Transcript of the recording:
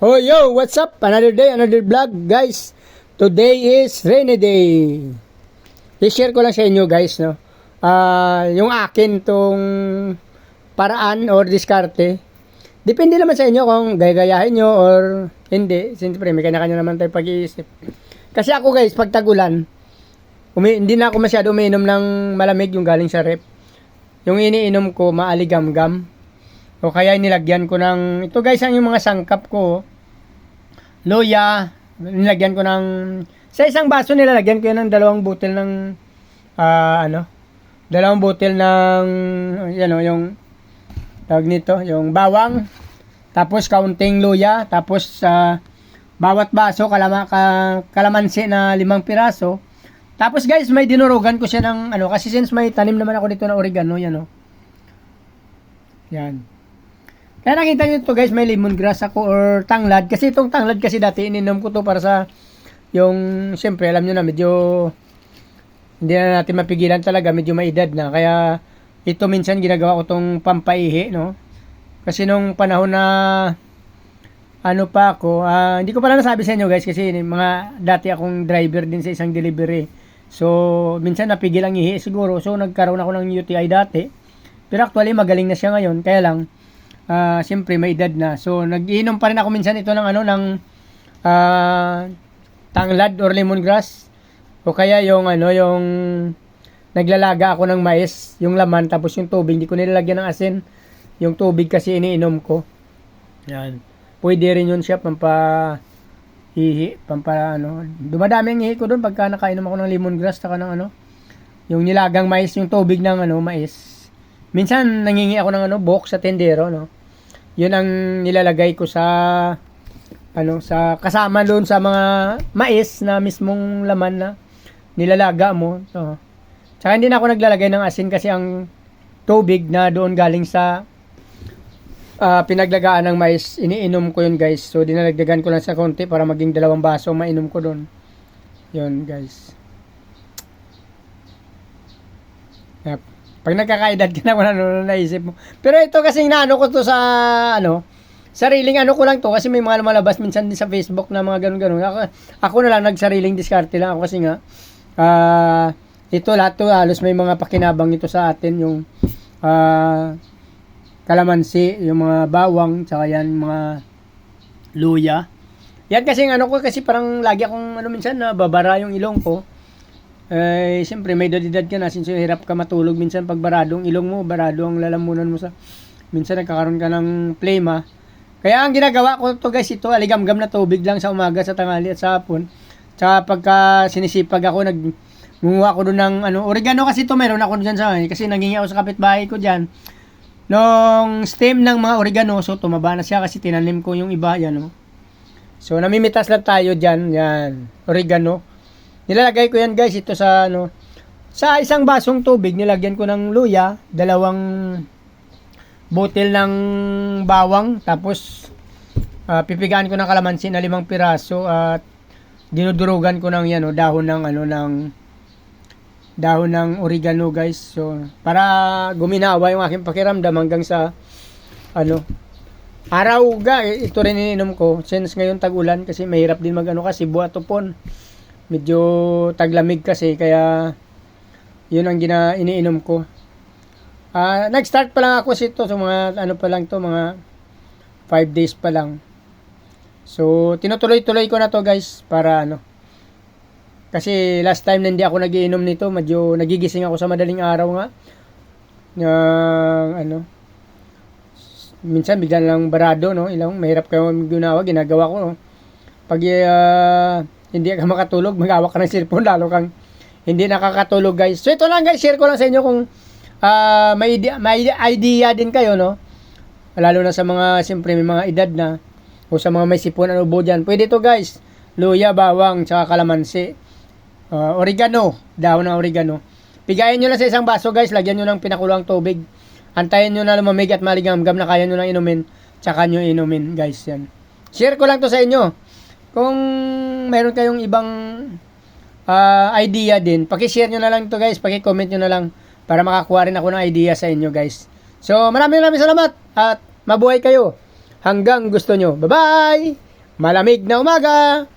Oh yo, what's up? Another day, another vlog, guys. Today is rainy day. I-share ko lang sa inyo, guys, no. Yung akin tong paraan or diskarte. Depende naman sa inyo kung gagayahin nyo or hindi. Siyempre, may kanya-kanya naman tayo pag-iisip. Kasi ako, guys, pag tagulan, hindi na ako masyado umiinom ng malamig yung galing sa rep. Yung iniinom ko, maaligamgam. O kaya nilagyan ko ng, ito guys, ang yung mga sangkap ko. Loya, nilagyan ko ng, sa isang baso nilalagyan ko yun ng dalawang butil ng, dalawang butil ng, yung, tawag nito, yung bawang, tapos kaunting loya, tapos bawat baso, kalamansi na 5 piraso. Tapos guys, may dinurugan ko siya ng, kasi since may tanim naman ako dito na oregano, yan. Kaya nakita nyo ito guys, may lemongrass ako or tanglad. Kasi itong tanglad kasi dati ininom ko to para sa yung, siyempre alam nyo na medyo hindi na natin mapigilan talaga, medyo may edad na. Kaya ito minsan ginagawa ko tong pampaihi, no? Kasi nung panahon na pa ako, hindi ko pala nasabi sa inyo guys kasi mga dati akong driver din sa isang delivery. So minsan napigil ang ihi siguro. So nagkaroon ako ng UTI dati. Pero actually magaling na siya ngayon. Kaya lang siyempre may edad na. So nag-iinom pa rin ako minsan ito ng tanglad or lemongrass. O kaya yung yung naglalaga ako ng mais, yung laman tapos yung tubig, hindi ko nilalagyan ng asin. Yung tubig kasi iniinom ko. Yan. Pwede rin yun siya pampahihi, dumadami ang ihi ko doon pagka nakainom ako ng lemongrass taka ng yung nilagang mais, yung tubig ng mais. Minsan nangingi ako ng buhok sa tendero, no. Yun ang nilalagay ko sa sa kasama doon sa mga mais na mismong laman na nilalaga mo. So, tsaka hindi na ako naglalagay ng asin kasi ang tubig na doon galing sa pinaglagaan ng mais, iniinom ko yun guys. So dinalagdagan ko lang sa konti para maging 2 baso mainom ko doon. Yun guys. Yep. Pag nagkakaedad ka na, wala naisip mo. Pero ito kasi ko to sa sariling ko lang to kasi may mga lumalabas minsan din sa Facebook na mga ganun-ganun. Ako na lang nagsariling diskarte lang ako kasi nga ito lahat to halos may mga pakinabang ito sa atin, yung kalamansi, yung mga bawang, tsaka yan mga luya. Yan kasi ko kasi parang lagi akong minsan nababara yung ilong ko. Siyempre may edad ka na, since hirap ka matulog minsan pag baradong ilong mo, barado ang lalamunan mo minsan nagkakaroon ka ng plema. Kaya ang ginagawa ko to guys, ito aligamgam na tubig lang sa umaga, sa tanghali at sa hapon. Tsaka pagka sinisipag ako, ngunguha ko doon ng oregano kasi ito meron ako dyan kasi nangingi ako sa kapitbahay ko dyan nung stem ng mga oregano. So tumaba na siya kasi tinanim ko yung iba yan. So namimitas lang tayo dyan, yan, oregano. Nilalagay ko yan guys, ito sa sa isang basong tubig, nilagyan ko ng luya, 2 butil ng bawang, tapos pipigaan ko ng kalamansi na 5 piraso at dinudurugan ko ng dahon ng oregano guys. So para guminawa yung aking pakiramdam hanggang sa araw ito rin ininom ko since ngayon tag-ulan kasi mahirap din kasi buhat tupon. Medyo taglamig kasi kaya yun ang iniinom ko. Nag-start pa lang ako ito so mga pa lang to, mga 5 days pa lang. So tinutuloy-tuloy ko na to guys para kasi last time na hindi ako nagiinom nito, medyo nagigising ako sa madaling araw nga. Minsan bigla lang barado, mahirap kayo ginagawa ko, Pag hindi ka makatulog, mag-awak ka ng cellphone, lalo kang hindi nakakatulog guys. So ito lang guys, share ko lang sa inyo kung may idea din kayo, lalo na sa mga siyempre may mga edad na o sa mga may sipon ubo dyan. Pwede to guys, luya, bawang, tsaka kalamansi, oregano, dahon ng oregano. Pigayin nyo lang sa isang baso guys, lagyan nyo ng pinakulong tubig, antayin nyo na lumamig at maligamgam na kaya nyo lang inumin, tsaka nyo inumin guys. Yan, share ko lang to sa inyo. Kung meron kayong ibang idea din, paki-share nyo na lang to guys, paki-comment nyo na lang para makakuha rin ako ng idea sa inyo guys. So maraming salamat at mabuhay kayo hanggang gusto nyo. Bye bye! Malamig na umaga!